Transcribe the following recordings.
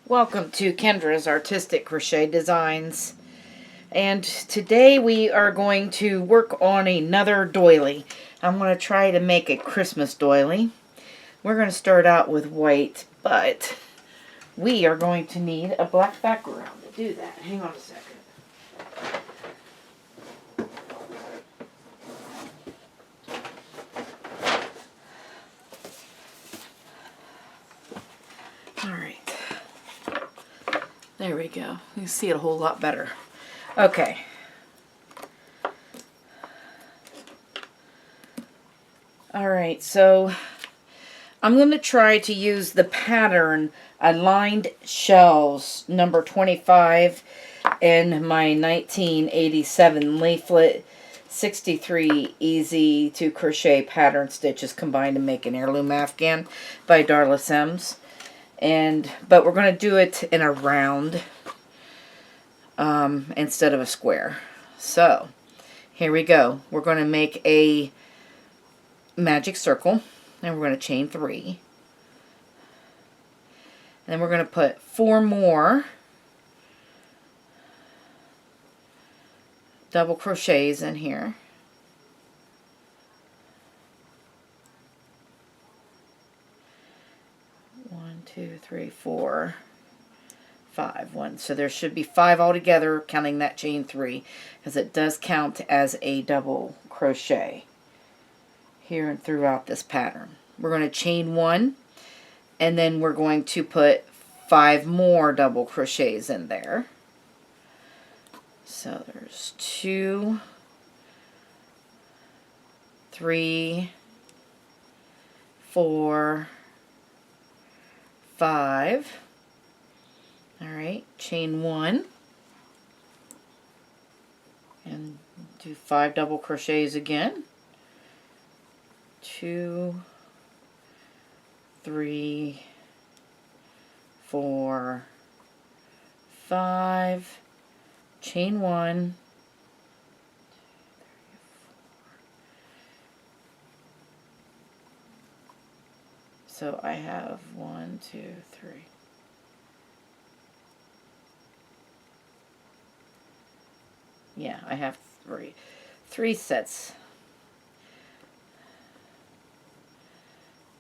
Welcome to Kendra's Artistic Crochet Designs, and today we are going to work on another doily. I'm going to try to make a Christmas doily. We're going to start out with white, but we are going to need a black background to do that. Hang on a second. Alright. There we go. You can see it a whole lot better. Okay. Alright, so I'm going to try to use the pattern Aligned Shells number 25 in my 1987 leaflet 63 Easy-To-Crochet pattern stitches combined to make an Heirloom Afghan by Darla Sims. But we're going to do it in a round instead of a square. So here we go. We're going to make a magic circle, and we're going to chain 3. And then we're going to put 4 more double crochets in here. One, 2, 3, 4, 5. So there should be 5 altogether, counting that chain 3, because it does count as a double crochet here and throughout this pattern. We're going to chain 1, and then we're going to put 5 more double crochets in there. So there's 2, 3, 4, 5. Alright, chain 1 and do 5 double crochets again. 2, 3, 4, 5, chain 1, so I have 1, 2, 3. Yeah, I have 3 sets.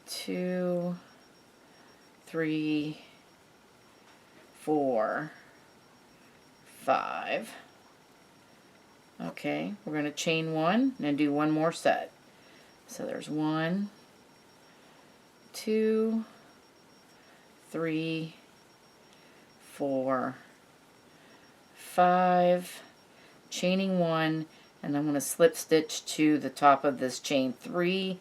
2, 3, 4, 5. Okay, we're going to chain 1 and do 1 more set. So there's 1, 2, 3, 4, 5, chaining 1, and I'm going to slip stitch to the top of this chain 3.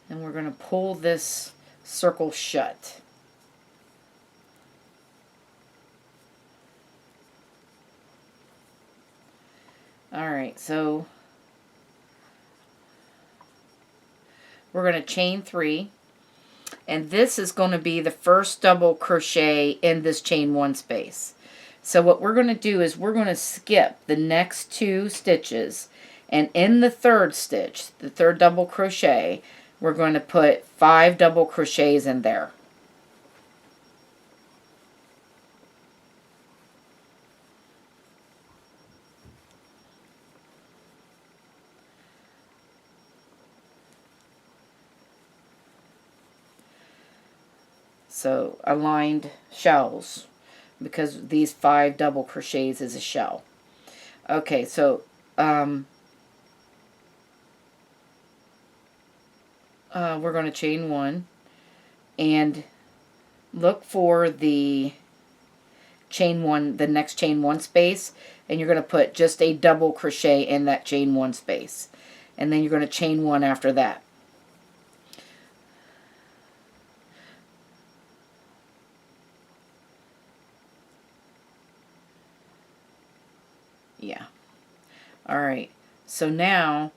And we're going to pull this circle shut. Alright, so we're going to chain 3, and this is going to be the first double crochet in this chain 1 space. So what we're going to do is we're going to skip the next 2 stitches, and in the 3rd stitch, the 3rd double crochet, we're going to put 5 double crochets in there. So aligned shells, because these 5 double crochets is a shell. Okay, so we're going to chain 1 and look for the chain 1, the next chain 1 space, and you're going to put just a double crochet in that chain 1 space, and then you're going to chain 1 after that. Yeah. Alright, so now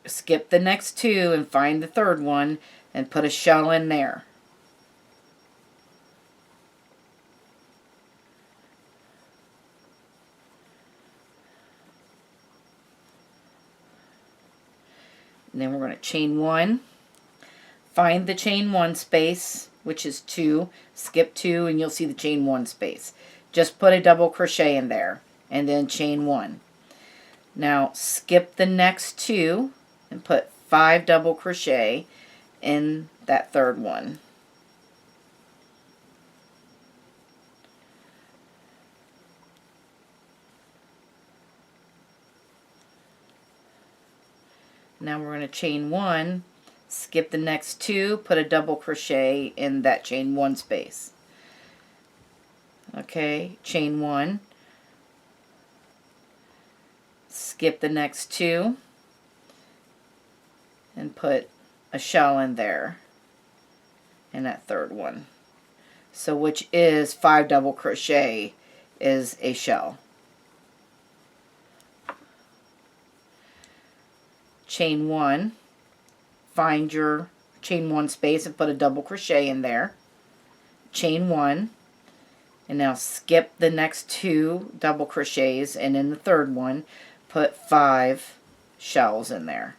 skip the next 2 and find the 3rd one and put a shell in there. And then we're going to chain 1, find the chain 1 space, which is 2, skip 2 and you'll see the chain 1 space. Just put a double crochet in there and then chain 1. Now skip the next 2 and put 5 double crochet in that third one. Now we're going to chain 1, skip the next 2, put a double crochet in that chain 1 space. Okay, chain 1, skip the next 2, and put a shell in there in that third one. So which is 5 double crochet is a shell. Chain 1, find your chain 1 space and put a double crochet in there. Chain 1, and now skip the next 2 double crochets, and in the third one put 5 shells in there.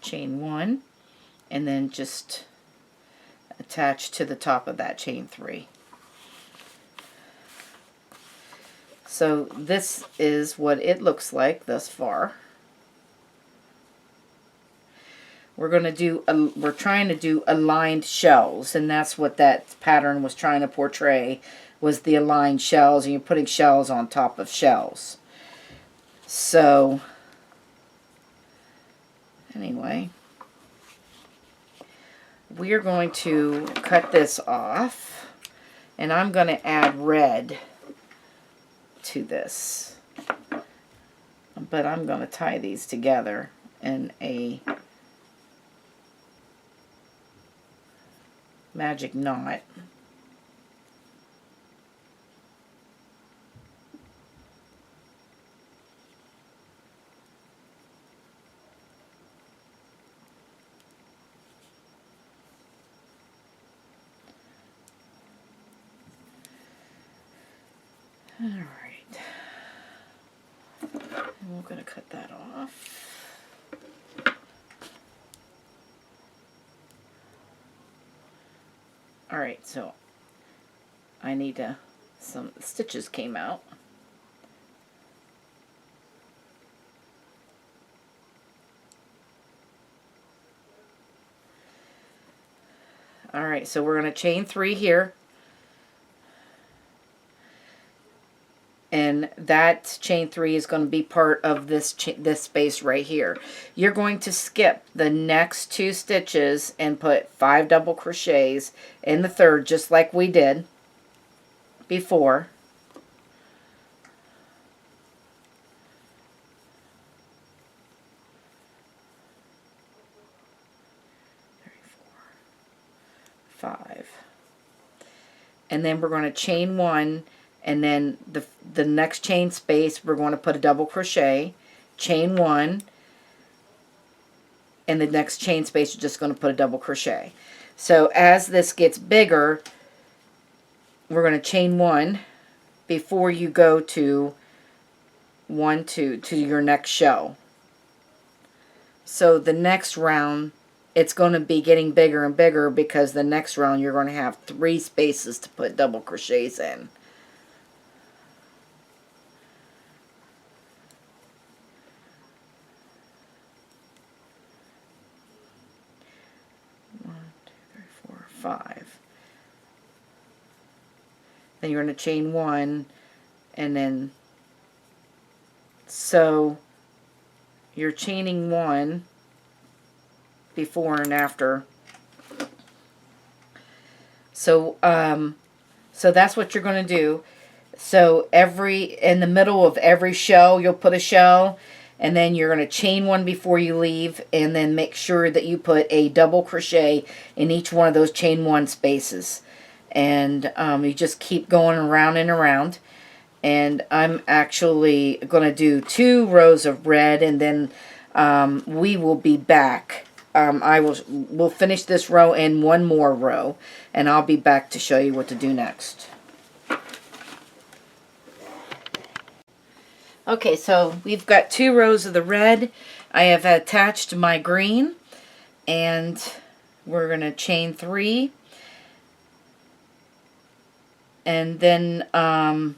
Chain 1, and then just attach to the top of that chain 3. So this is what it looks like thus far. We're trying to do aligned shells, and that's what that pattern was trying to portray, was the aligned shells, and you're putting shells on top of shells. So anyway, we are going to cut this off, and I'm going to add red to this, but I'm going to tie these together in a magic knot. All right, and we're going to cut that off. All right, so I need some stitches came out. All right, so we're going to chain 3 here. And that chain 3 is going to be part of this space right here. You're going to skip the next 2 stitches and put 5 double crochets in the third, just like we did before. Five. And then we're going to chain 1, and then the next chain space we're going to put a double crochet, chain 1, and the next chain space you're just going to put a double crochet. So as this gets bigger, we're going to chain 1 before you go to to your next shell. So the next round, it's going to be getting bigger and bigger, because the next round you're going to have 3 spaces to put double crochets in. Five. Then you're going to chain 1, and then so you're chaining 1 before and after. So so that's what you're going to do. So in the middle of every shell you'll put a shell, and then you're going to chain 1 before you leave, and then make sure that you put a double crochet in each one of those chain 1 spaces. And you just keep going around and around. And I'm actually going to do 2 rows of red, and then we will be back. We'll finish this row and 1 more row, and I'll be back to show you what to do next. Okay, so we've got 2 rows of the red. I have attached my green, and we're going to chain 3. And then, well,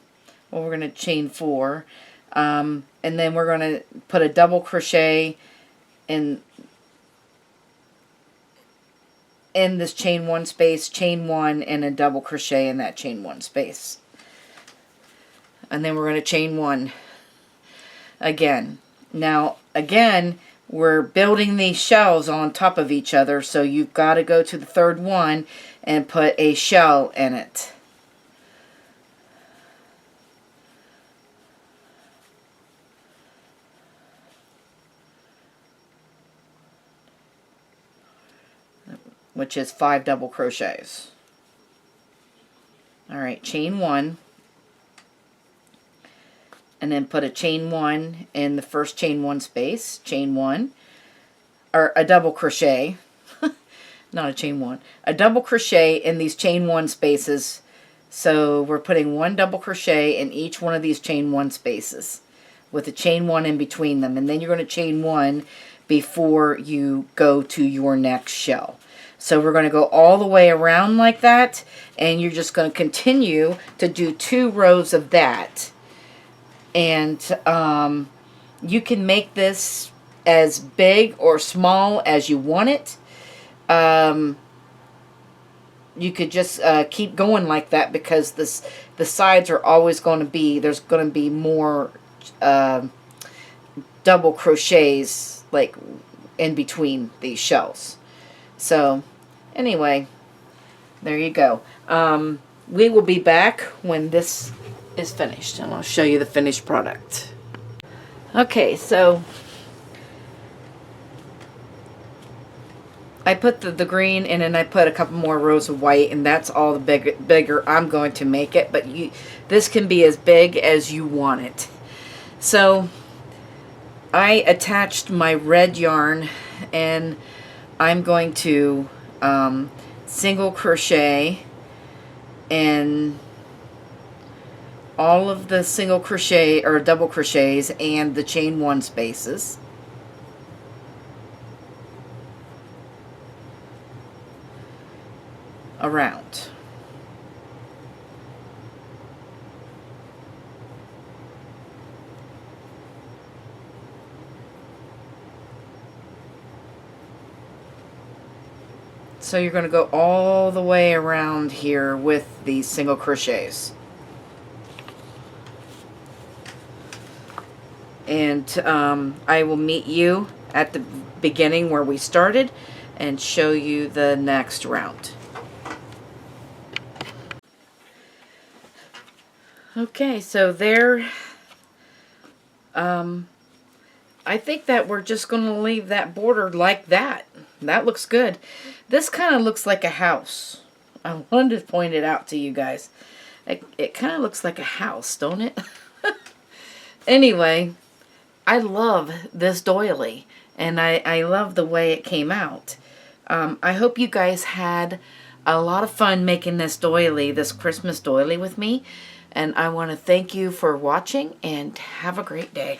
we're going to chain 4. And then we're going to put a double crochet in this chain 1 space, chain 1, and a double crochet in that chain 1 space. And then we're going to chain 1 again. Now, again, we're building these shells on top of each other, so you've got to go to the 3rd one and put a shell in it. Which is 5 double crochets. Alright, chain 1. And then put a chain 1 in the first chain 1 space. Chain 1. Or a double crochet. Not a chain 1. A double crochet in these chain 1 spaces. So we're putting 1 double crochet in each one of these chain 1 spaces. With a chain 1 in between them. And then you're going to chain 1 before you go to your next shell. So we're going to go all the way around like that, and you're just going to continue to do 2 rows of that. And you can make this as big or small as you want it. You could just keep going like that, because the sides are always going to be, there's going to be more double crochets like in between these shells. So, anyway, there you go. We will be back when this is finished, and I'll show you the finished product. Okay, so I put the green in, and I put a couple more rows of white, and that's all the bigger I'm going to make it, but this can be as big as you want it. So, I attached my red yarn, and I'm going to single crochet in all of the single crochet or double crochets and the chain 1 spaces. Around. So you're going to go all the way around here with these single crochets. And I will meet you at the beginning where we started and show you the next round. Okay, so there, I think that we're just going to leave that border like that. That looks good. This kind of looks like a house. I wanted to point it out to you guys. It kind of looks like a house, don't it? Anyway, I love this doily, and I love the way it came out. I hope you guys had a lot of fun making this doily, this Christmas doily with me. And I want to thank you for watching, and have a great day.